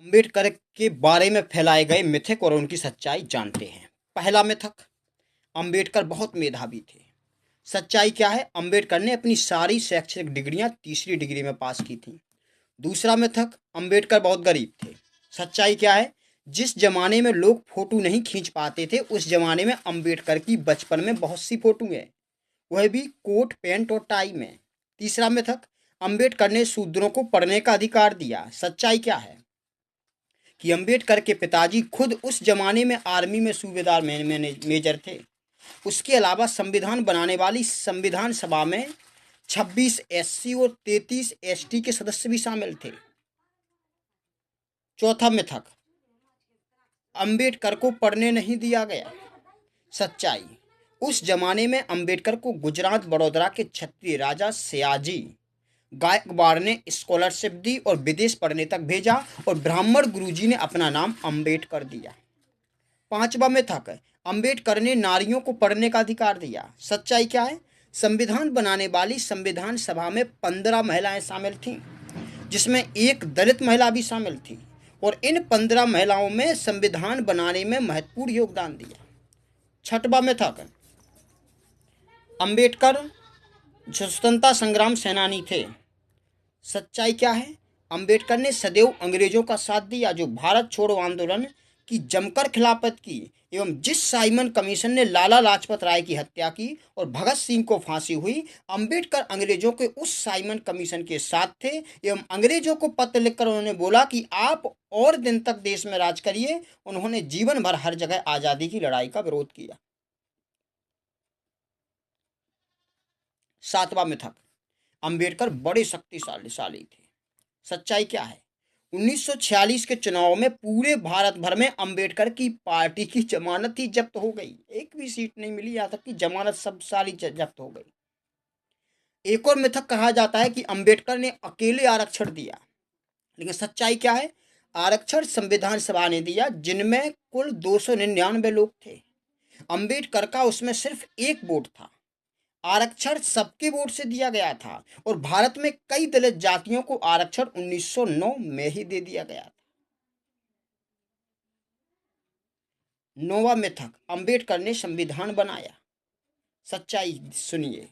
अम्बेडकर के बारे में फैलाए गए मिथक और उनकी सच्चाई जानते हैं। पहला मिथक, अम्बेडकर बहुत मेधावी थे। सच्चाई क्या है? अम्बेडकर ने अपनी सारी शैक्षणिक डिग्रियां तीसरी डिग्री में पास की थी। दूसरा मिथक, अम्बेडकर बहुत गरीब थे। सच्चाई क्या है? जिस जमाने में लोग फोटो नहीं खींच पाते थे, उस जमाने में अम्बेडकर की बचपन में बहुत सी फोटो है, वह भी कोट पैंट और टाई में। तीसरा मिथक, अम्बेडकर ने शूद्रों को पढ़ने का अधिकार दिया। सच्चाई क्या है कि अम्बेडकर के पिताजी खुद उस जमाने में आर्मी में सूबेदार मेजर थे। उसके अलावा संविधान बनाने वाली संविधान सभा में 26 एससी और 33 एसटी के सदस्य भी शामिल थे। चौथा मिथक, अम्बेडकर को पढ़ने नहीं दिया गया। सच्चाई, उस जमाने में अम्बेडकर को गुजरात बड़ौदा के क्षत्रिय राजा सयाजी गायकवाड़ ने स्कॉलरशिप दी और विदेश पढ़ने तक भेजा, और ब्राह्मण गुरुजी ने अपना नाम अम्बेडकर दिया। पांचवा मिथक, अम्बेडकर ने नारियों को पढ़ने का अधिकार दिया। सच्चाई क्या है? संविधान बनाने वाली संविधान सभा में 15 महिलाएं शामिल थीं, जिसमें एक दलित महिला भी शामिल थी, और इन 15 महिलाओं में संविधान बनाने में महत्वपूर्ण योगदान दिया। छठवां मिथक, अम्बेडकर स्वतंत्रता संग्राम सेनानी थे। सच्चाई क्या है? अम्बेडकर ने सदैव अंग्रेजों का साथ दिया, जो भारत छोड़ो आंदोलन की जमकर खिलाफत की, एवं जिस साइमन कमीशन ने लाला लाजपत राय की हत्या की और भगत सिंह को फांसी हुई, अम्बेडकर अंग्रेजों के उस साइमन कमीशन के साथ थे। एवं अंग्रेजों को पत्र लिखकर उन्होंने बोला कि आप और दिन तक देश में राज करिए। उन्होंने जीवन भर हर जगह आज़ादी की लड़ाई का विरोध किया। सातवां मिथक, अम्बेडकर बड़े शक्तिशाली थे। सच्चाई क्या है? 1946 के चुनाव में पूरे भारत भर में अम्बेडकर की पार्टी की जमानत ही जब्त हो गई। एक भी सीट नहीं मिली, यहाँ तक कि जमानत सब सारी जब्त हो गई। एक और मिथक कहा जाता है कि अम्बेडकर ने अकेले आरक्षण दिया, लेकिन सच्चाई क्या है? आरक्षण संविधान सभा ने दिया, जिनमें कुल 299 लोग थे। अम्बेडकर का उसमें सिर्फ एक वोट था। आरक्षण सबके वोट से दिया गया था, और भारत में कई दलित जातियों को आरक्षण 1909 में ही दे दिया गया था। नौवां मिथक, अम्बेडकर ने संविधान बनाया। सच्चाई सुनिए,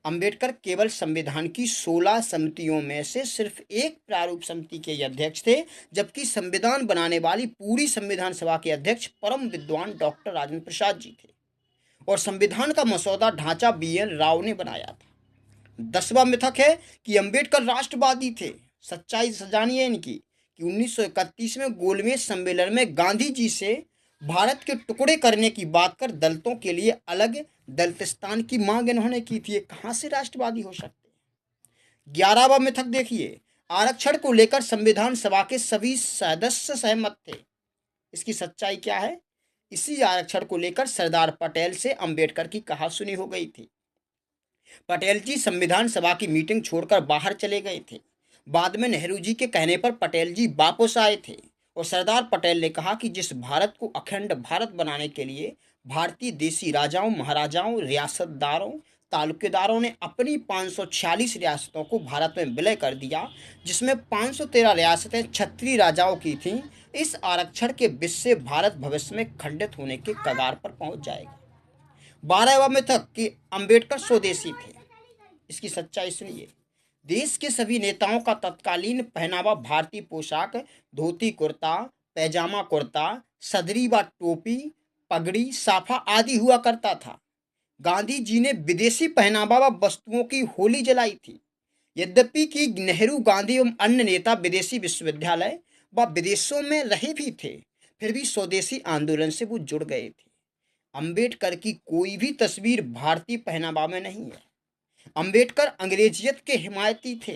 अम्बेडकर केवल संविधान की 16 समितियों में से सिर्फ एक प्रारूप समिति के अध्यक्ष थे, जबकि संविधान बनाने वाली पूरी संविधान सभा के अध्यक्ष परम विद्वान डॉक्टर राजेंद्र प्रसाद जी थे, और संविधान का मसौदा ढांचा BN राव ने बनाया था। 10वां मिथक है कि अम्बेडकर राष्ट्रवादी थे। सच्चाई जानिए इनकी कि 1931 में गोलमेज सम्मेलन में गांधी जी से भारत के टुकड़े करने की बात कर दलितों के लिए अलग दलितिस्तान की मांग इन्होंने की थी। कहां से राष्ट्रवादी हो सकते हैं? 11वां मिथक देखिए, आरक्षण को लेकर संविधान सभा के सभी सदस्य सहमत थे। इसकी सच्चाई क्या है? इसी आरक्षण को लेकर सरदार पटेल से अम्बेडकर की कहासुनी हो गई थी। पटेल जी संविधान सभा की मीटिंग छोड़कर बाहर चले गए थे। बाद में नेहरू जी के कहने पर पटेल जी वापस आए थे, और सरदार पटेल ने कहा कि जिस भारत को अखंड भारत बनाने के लिए भारतीय देसी राजाओं, महाराजाओं, रियासतदारों, तालुकेदारों ने अपनी 546 रियासतों को भारत में विलय कर दिया, जिसमें 513 रियासतें क्षत्रिय राजाओं की थीं, इस आरक्षण के विष से भारत भविष्य में खंडित होने के कगार पर पहुंच जाएगा। 12वां मिथक कि अम्बेडकर स्वदेशी थे। इसकी सच्चाई सुनिए, देश के सभी नेताओं का तत्कालीन पहनावा भारतीय पोशाक, धोती कुर्ता, पैजामा कुर्ता, सदरी व टोपी, पगड़ी, साफा आदि हुआ करता था। गांधी जी ने विदेशी पहनावा व वस्तुओं की होली जलाई थी। यद्यपि कि नेहरू, गांधी एवं अन्य नेता विदेशी विश्वविद्यालय व विदेशों में रहे भी थे, फिर भी स्वदेशी आंदोलन से वो जुड़ गए थे। अम्बेडकर की कोई भी तस्वीर भारतीय पहनावा में नहीं है। अम्बेडकर अंग्रेजियत के हिमायती थे।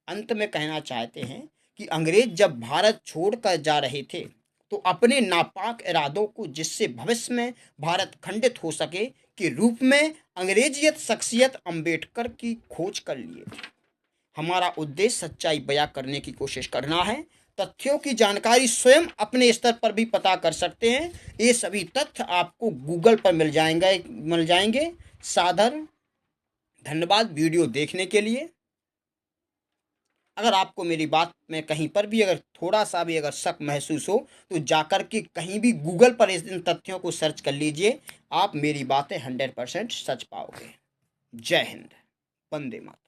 अंत में कहना चाहते हैं कि अंग्रेज जब भारत छोड़कर जा रहे थे, तो अपने नापाक इरादों को, जिससे भविष्य में भारत खंडित हो सके, के रूप में अंग्रेजियत शख्सियत अम्बेडकर की खोज कर लिए थे। हमारा उद्देश्य सच्चाई बयां करने की कोशिश करना है। तथ्यों की जानकारी स्वयं अपने स्तर पर भी पता कर सकते हैं। ये सभी तथ्य आपको गूगल पर मिल जाएंगे। सादर धन्यवाद वीडियो देखने के लिए। अगर आपको मेरी बात में कहीं पर भी अगर थोड़ा सा भी अगर शक महसूस हो तो जाकर के कहीं भी गूगल पर इन तथ्यों को सर्च कर लीजिए, आप मेरी बातें 100% सच पाओगे। जय हिंद, वंदे मातरम।